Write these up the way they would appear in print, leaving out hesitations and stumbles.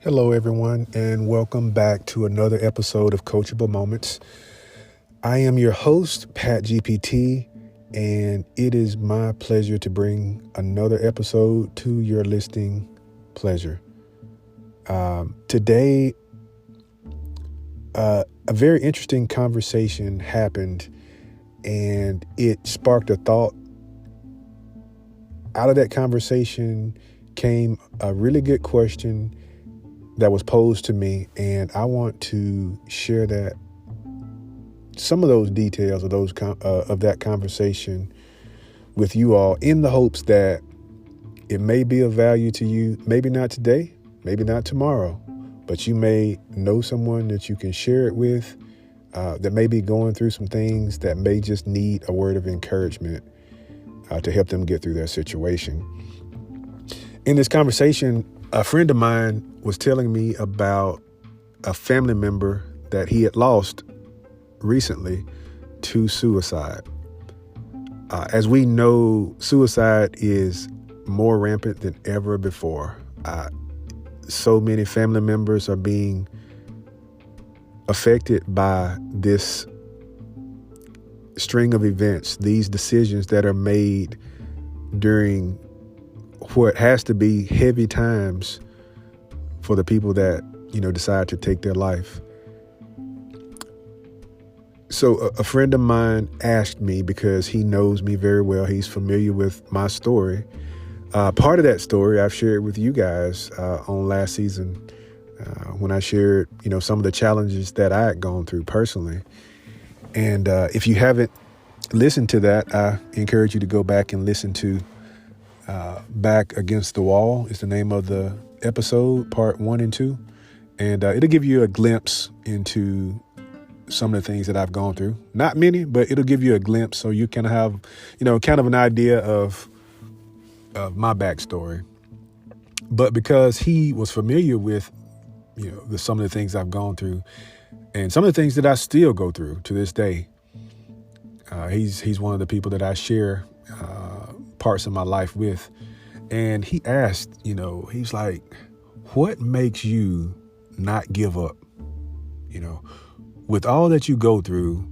Hello, everyone, and welcome back to another episode of Coachable Moments. I am your host, Pat GPT, and it is my pleasure to bring another episode to your listening pleasure. Today, a very interesting conversation happened, and it sparked a thought. Out of that conversation came a really good question that was posed to me, and I want to share some of those details of of that conversation with you all, in the hopes that it may be of value to you. Maybe not today, maybe not tomorrow, but you may know someone that you can share it with, that may be going through some things that may just need a word of encouragement to help them get through their situation. In this conversation, a friend of mine was telling me about a family member that he had lost recently to suicide. As we know, suicide is more rampant than ever before. So many family members are being affected by this string of events, these decisions that are made during what has to be heavy times for the people that, decide to take their life. So a friend of mine asked me, because he knows me very well, he's familiar with my story. Part of that story I've shared with you guys on last season when I shared, some of the challenges that I had gone through personally. And if you haven't listened to that, I encourage you to go back and listen to Back Against the Wall is the name of the episode, part 1 and 2. And it'll give you a glimpse into some of the things that I've gone through. Not many, but it'll give you a glimpse so you can have, kind of an idea of my backstory. But because he was familiar with, some of the things I've gone through and some of the things that I still go through to this day, he's one of the people that I share parts of my life with. And he asked, he's like, what makes you not give up? With all that you go through,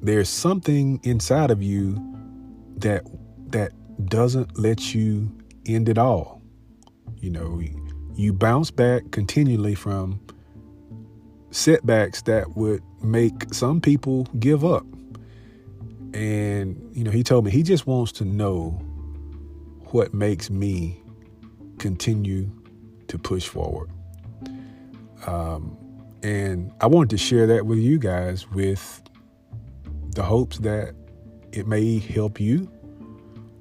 there's something inside of you that doesn't let you end it all. You bounce back continually from setbacks that would make some people give up. And, he told me he just wants to know what makes me continue to push forward. And I wanted to share that with you guys with the hopes that it may help you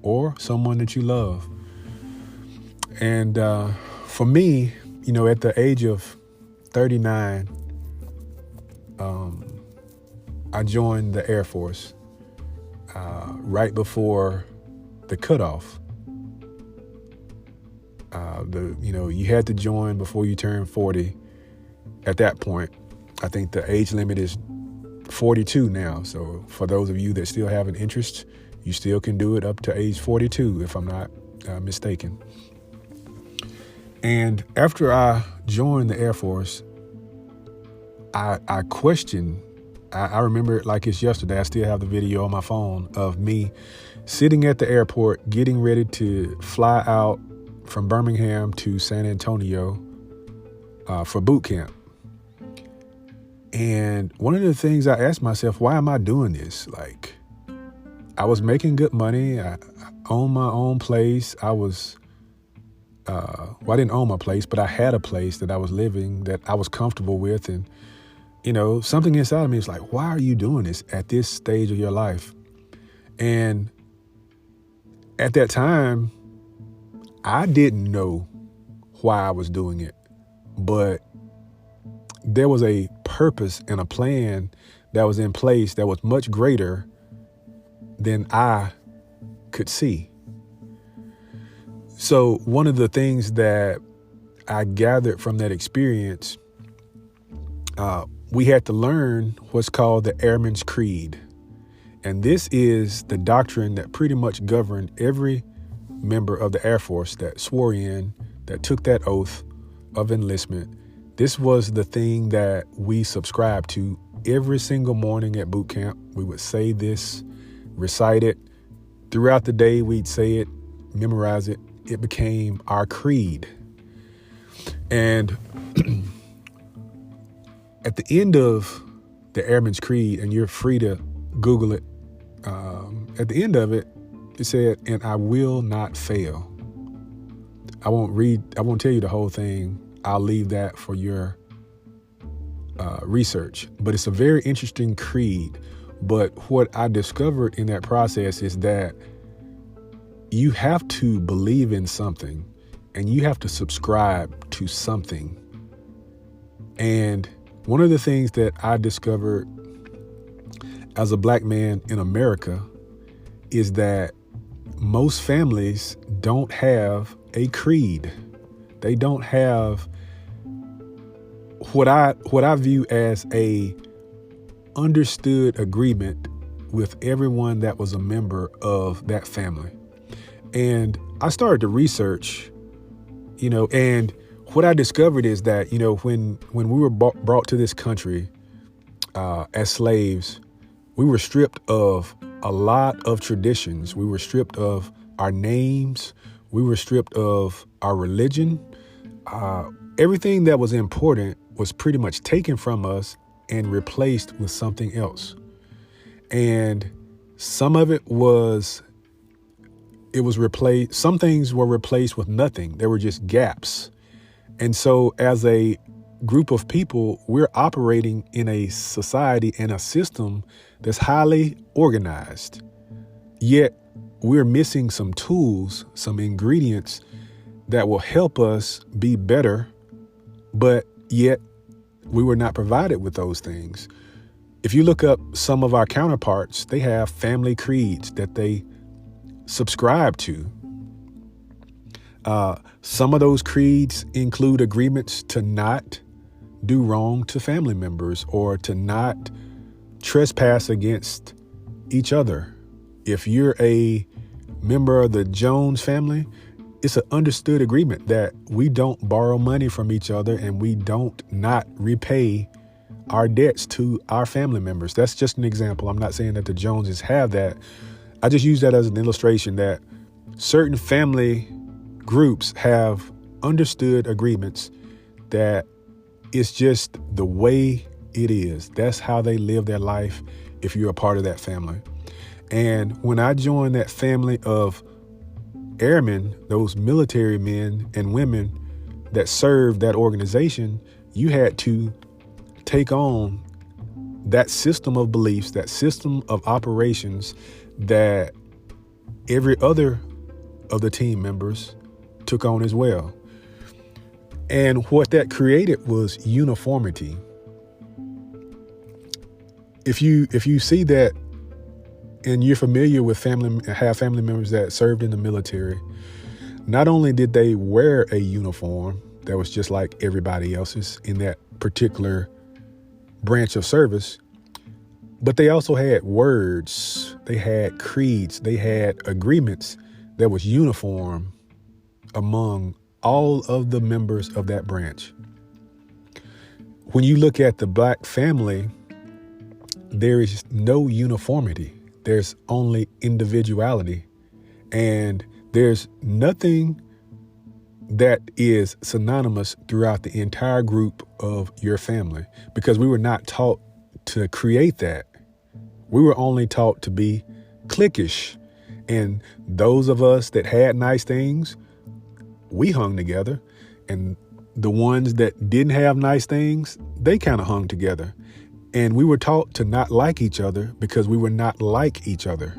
or someone that you love. And for me, at the age of 39, I joined the Air Force right before the cutoff. You had to join before you turn 40. At that point, I think the age limit is 42 now. So for those of you that still have an interest, you still can do it up to age 42, if I'm not mistaken. And after I joined the Air Force, I questioned. I remember it like it's yesterday. I still have the video on my phone of me sitting at the airport, getting ready to fly out from Birmingham to San Antonio for boot camp. And one of the things I asked myself, why am I doing this? Like, I was making good money. I owned my own place. I didn't own my place, but I had a place that I was living that I was comfortable with. And, something inside of me is like, why are you doing this at this stage of your life? And at that time, I didn't know why I was doing it, but there was a purpose and a plan that was in place that was much greater than I could see. So one of the things that I gathered from that experience, we had to learn what's called the Airman's Creed. And this is the doctrine that pretty much governed every member of the Air Force that swore in, that took that oath of enlistment, this was the thing that we subscribed to every single morning at boot camp. We would say this, recite it. Throughout the day, we'd say it, memorize it. It became our creed. And at the end of the Airman's Creed, and you're free to Google it, at the end of it, it said, "And I will not fail." I won't tell you the whole thing. I'll leave that for your research. But it's a very interesting creed. But what I discovered in that process is that you have to believe in something and you have to subscribe to something. And one of the things that I discovered as a black man in America is that most families don't have a creed. They don't have what I view as a understood agreement with everyone that was a member of that family. And I started to research, and what I discovered is that, when we were brought to this country as slaves, we were stripped of a lot of traditions. We were stripped of our names. We were stripped of our religion. Everything that was important was pretty much taken from us and replaced with something else. And some of it was replaced. Some things were replaced with nothing. There were just gaps. And so as a group of people, we're operating in a society and a system that's highly organized. Yet we're missing some tools, some ingredients that will help us be better, but yet we were not provided with those things. If you look up some of our counterparts, they have family creeds that they subscribe to. Some of those creeds include agreements to not do wrong to family members or to not trespass against each other. If you're a member of the Jones family, it's an understood agreement that we don't borrow money from each other and we don't not repay our debts to our family members. That's just an example. I'm not saying that the Joneses have that. I just use that as an illustration that certain family groups have understood agreements that it's just the way it is. That's how they live their life if you're a part of that family. And when I joined that family of airmen, those military men and women that served that organization, you had to take on that system of beliefs, that system of operations that every other of the team members took on as well. And what that created was uniformity. If you see that and you're familiar with family members that served in the military, not only did they wear a uniform that was just like everybody else's in that particular branch of service, but they also had words, they had creeds, they had agreements that was uniform among all of the members of that branch. When you look at the black family, there is no uniformity. There's only individuality. And there's nothing that is synonymous throughout the entire group of your family, because we were not taught to create that. We were only taught to be cliquish. And those of us that had nice things, we hung together. And the ones that didn't have nice things, they kind of hung together. And we were taught to not like each other because we were not like each other,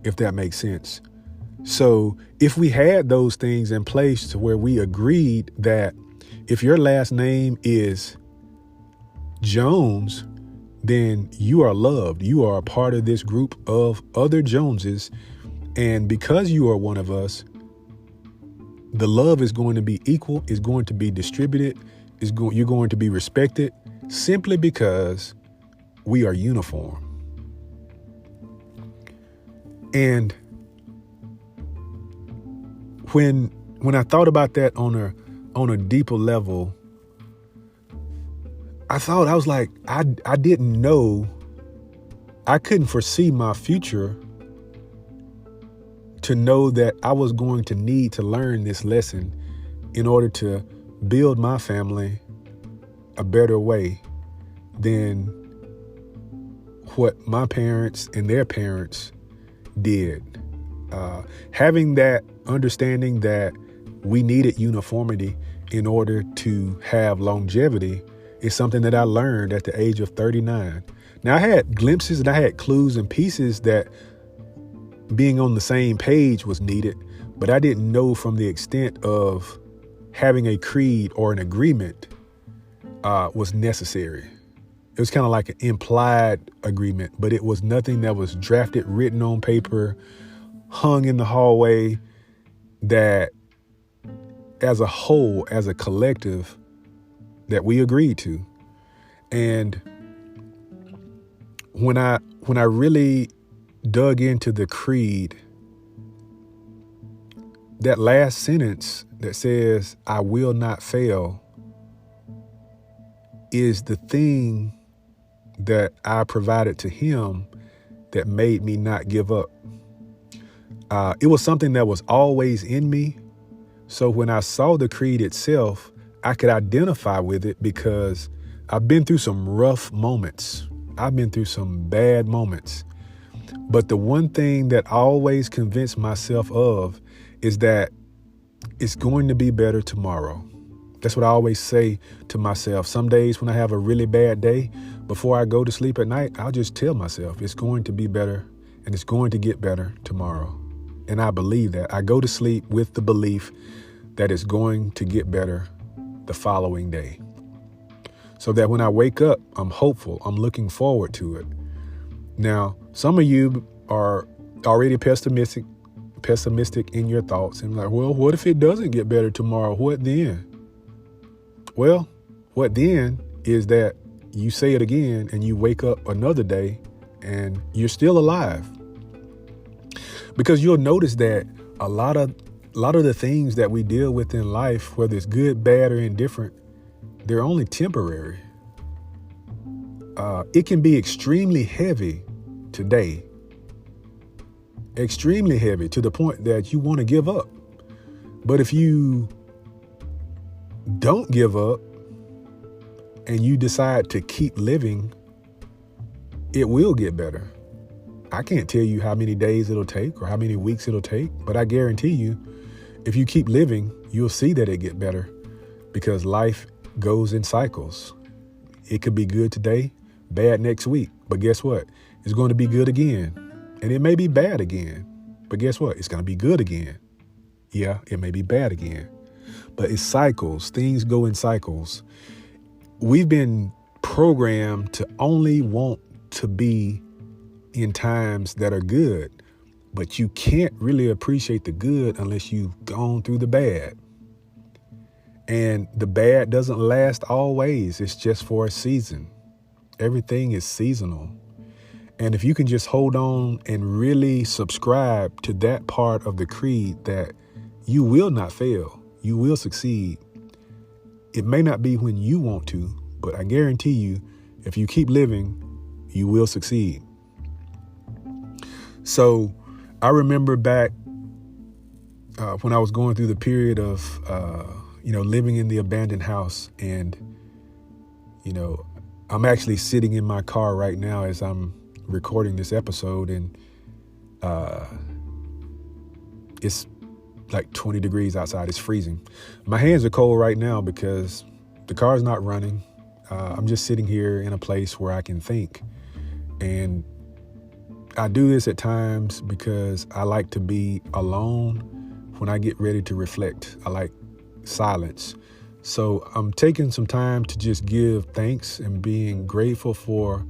if that makes sense. So if we had those things in place to where we agreed that if your last name is Jones, then you are loved. You are a part of this group of other Joneses. And because you are one of us, the love is going to be equal, is going to be distributed, you're going to be respected simply because we are uniform. And when I thought about that on on a deeper level, I was like, I didn't know, I couldn't foresee my future to know that I was going to need to learn this lesson in order to build my family a better way than what my parents and their parents did. Having that understanding that we needed uniformity in order to have longevity is something that I learned at the age of 39. Now, I had glimpses and I had clues and pieces that being on the same page was needed, but I didn't know from the extent of having a creed or an agreement was necessary. It was kind of like an implied agreement, but it was nothing that was drafted, written on paper, hung in the hallway, that as a whole, as a collective, that we agreed to. And when I really dug into the creed, that last sentence that says, "I will not fail," is the thing that I provided to him that made me not give up. It was something that was always in me. So when I saw the creed itself, I could identify with it because I've been through some rough moments. I've been through some bad moments. But the one thing that I always convinced myself of is that it's going to be better tomorrow. That's what I always say to myself. Some days when I have a really bad day, before I go to sleep at night, I'll just tell myself it's going to be better and it's going to get better tomorrow. And I believe that. I go to sleep with the belief that it's going to get better the following day. So that when I wake up, I'm hopeful. I'm looking forward to it. Now, some of you are already pessimistic in your thoughts and like, well, what if it doesn't get better tomorrow? What then? Well, what then is that you say it again and you wake up another day and you're still alive. Because you'll notice that a lot of the things that we deal with in life, whether it's good, bad, or indifferent, they're only temporary. It can be extremely heavy today, extremely heavy to the point that you want to give up. But if you don't give up and you decide to keep living, it will get better. I can't tell you how many days it'll take or how many weeks it'll take, but I guarantee you, if you keep living, you'll see that it get better because life goes in cycles. It could be good today, bad next week, but guess what? It's going to be good again. And it may be bad again, but guess what? It's going to be good again. Yeah, it may be bad again, but it's cycles. Things go in cycles. We've been programmed to only want to be in times that are good, but you can't really appreciate the good unless you've gone through the bad. And the bad doesn't last always. It's just for a season. Everything is seasonal. And if you can just hold on and really subscribe to that part of the creed that you will not fail, you will succeed. It may not be when you want to, but I guarantee you, if you keep living, you will succeed. So I remember back when I was going through the period of, living in the abandoned house. And, I'm actually sitting in my car right now as I'm recording this episode. And it's like 20 degrees outside. It's freezing. My hands are cold right now because the car's not running. I'm just sitting here in a place where I can think. And I do this at times because I like to be alone when I get ready to reflect. I like silence. So I'm taking some time to just give thanks and being grateful for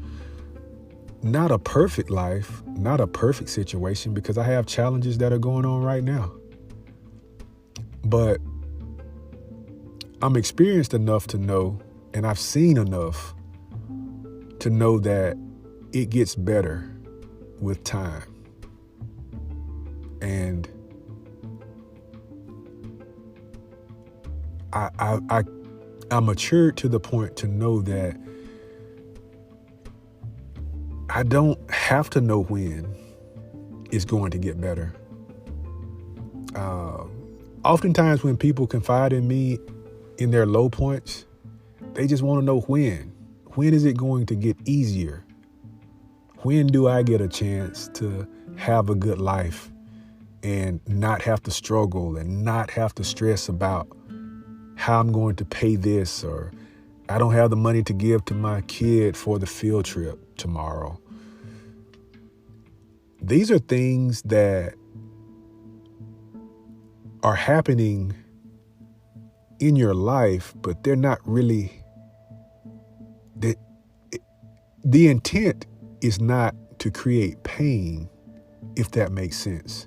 not a perfect life, not a perfect situation, because I have challenges that are going on right now. But I'm experienced enough to know, and I've seen enough to know that it gets better with time. And I matured to the point to know that I don't have to know when it's going to get better. Oftentimes when people confide in me in their low points, they just want to know when. When is it going to get easier? When do I get a chance to have a good life and not have to struggle and not have to stress about how I'm going to pay this, or I don't have the money to give to my kid for the field trip tomorrow? These are things that are happening in your life, but they're not really, the intent is not to create pain, if that makes sense.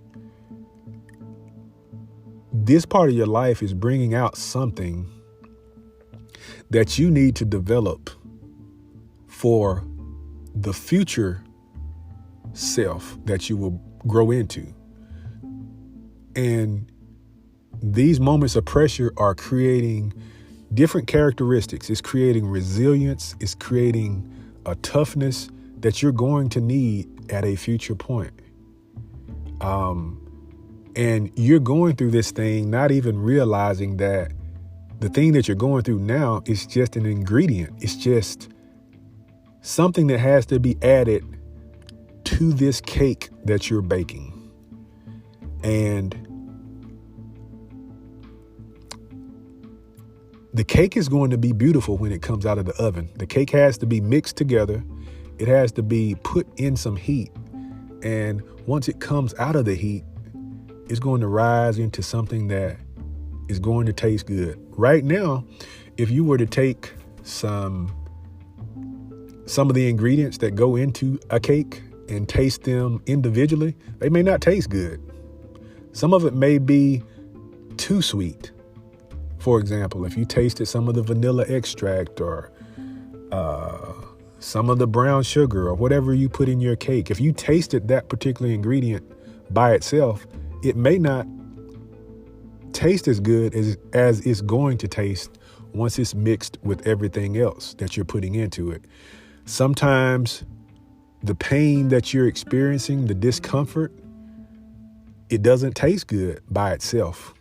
This part of your life is bringing out something that you need to develop for the future self that you will grow into. And these moments of pressure are creating different characteristics. It's creating resilience. It's creating a toughness that you're going to need at a future point. And you're going through this thing not even realizing that the thing that you're going through now is just an ingredient. It's just something that has to be added to this cake that you're baking. And the cake is going to be beautiful when it comes out of the oven. The cake has to be mixed together. It has to be put in some heat. And once it comes out of the heat, it's going to rise into something that is going to taste good. Right now, if you were to take some of the ingredients that go into a cake and taste them individually, they may not taste good. Some of it may be too sweet. For example, if you tasted some of the vanilla extract or some of the brown sugar or whatever you put in your cake, if you tasted that particular ingredient by itself, it may not taste as good as it's going to taste once it's mixed with everything else that you're putting into it. Sometimes the pain that you're experiencing, the discomfort, it doesn't taste good by itself.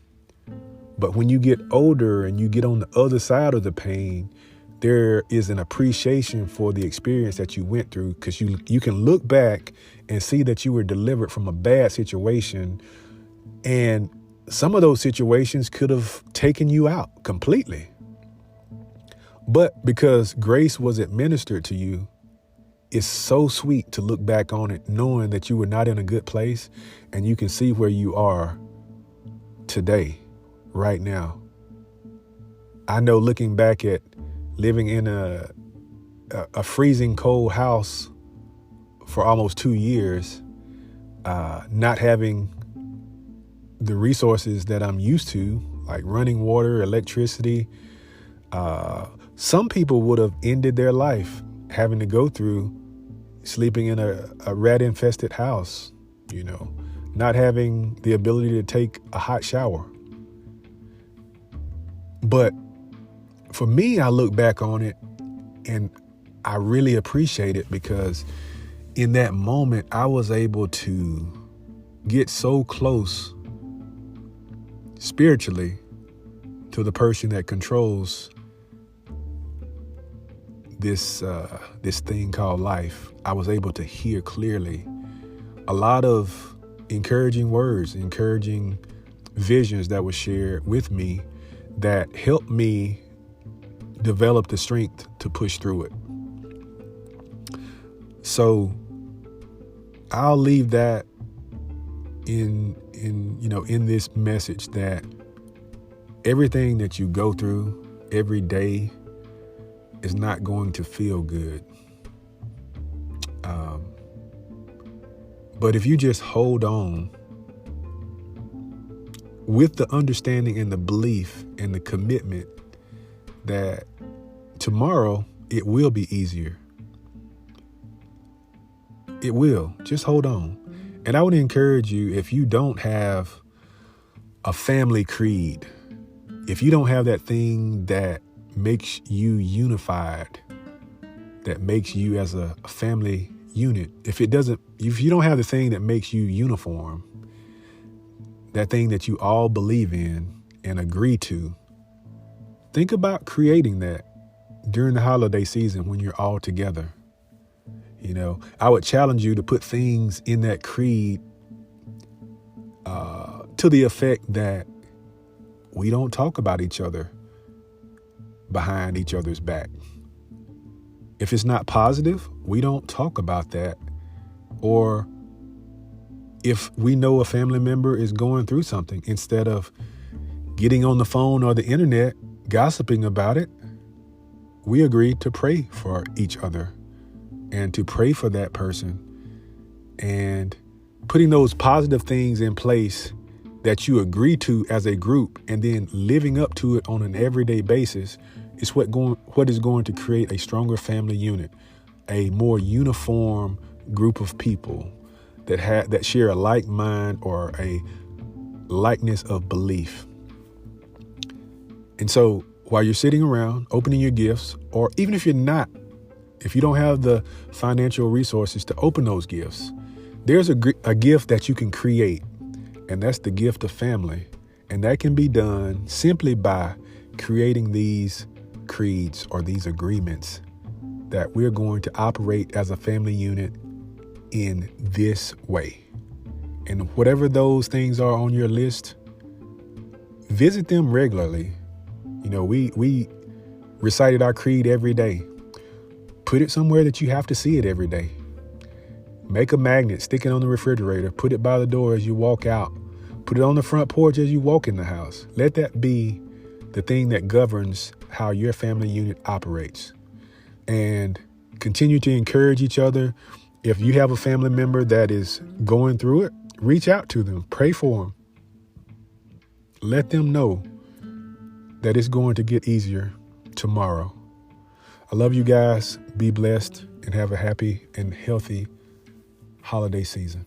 But when you get older and you get on the other side of the pain, there is an appreciation for the experience that you went through, because you can look back and see that you were delivered from a bad situation. And some of those situations could have taken you out completely. But because grace was administered to you, it's so sweet to look back on it, knowing that you were not in a good place, and you can see where you are today, right now. I know, looking back at living in a freezing cold house for almost 2 years, not having the resources that I'm used to, like running water, electricity. Some people would have ended their life having to go through sleeping in a rat-infested house, not having the ability to take a hot shower. But for me, I look back on it and I really appreciate it, because in that moment, I was able to get so close spiritually to the person that controls this thing called life. I was able to hear clearly a lot of encouraging words, encouraging visions that were shared with me that helped me develop the strength to push through it. So I'll leave that in this message, that everything that you go through every day is not going to feel good. But if you just hold on with the understanding and the belief and the commitment that tomorrow it will be easier. It will. Just hold on. And I would encourage you, if you don't have a family creed, if you don't have that thing that makes you unified, that makes you as a family unit, if you don't have the thing that makes you uniform, that thing that you all believe in and agree to, think about creating that during the holiday season when you're all together. I would challenge you to put things in that creed to the effect that we don't talk about each other behind each other's back. If it's not positive, we don't talk about that. Or if we know a family member is going through something, instead of getting on the phone or the internet gossiping about it, we agree to pray for each other and to pray for that person, and putting those positive things in place that you agree to as a group, and then living up to it on an everyday basis is what is going to create a stronger family unit, a more uniform group of people that share a like mind or a likeness of belief. And so while you're sitting around opening your gifts, or even if you don't have the financial resources to open those gifts, there's a gift that you can create, and that's the gift of family. And that can be done simply by creating these creeds or these agreements that we're going to operate as a family unit in this way. And whatever those things are on your list, visit them regularly. We recited our creed every day. Put it somewhere that you have to see it every day. Make a magnet, stick it on the refrigerator, put it by the door as you walk out, put it on the front porch as you walk in the house. Let that be the thing that governs how your family unit operates. And continue to encourage each other. If you have a family member that is going through it, reach out to them, pray for them. Let them know that it's going to get easier tomorrow. I love you guys. Be blessed and have a happy and healthy holiday season.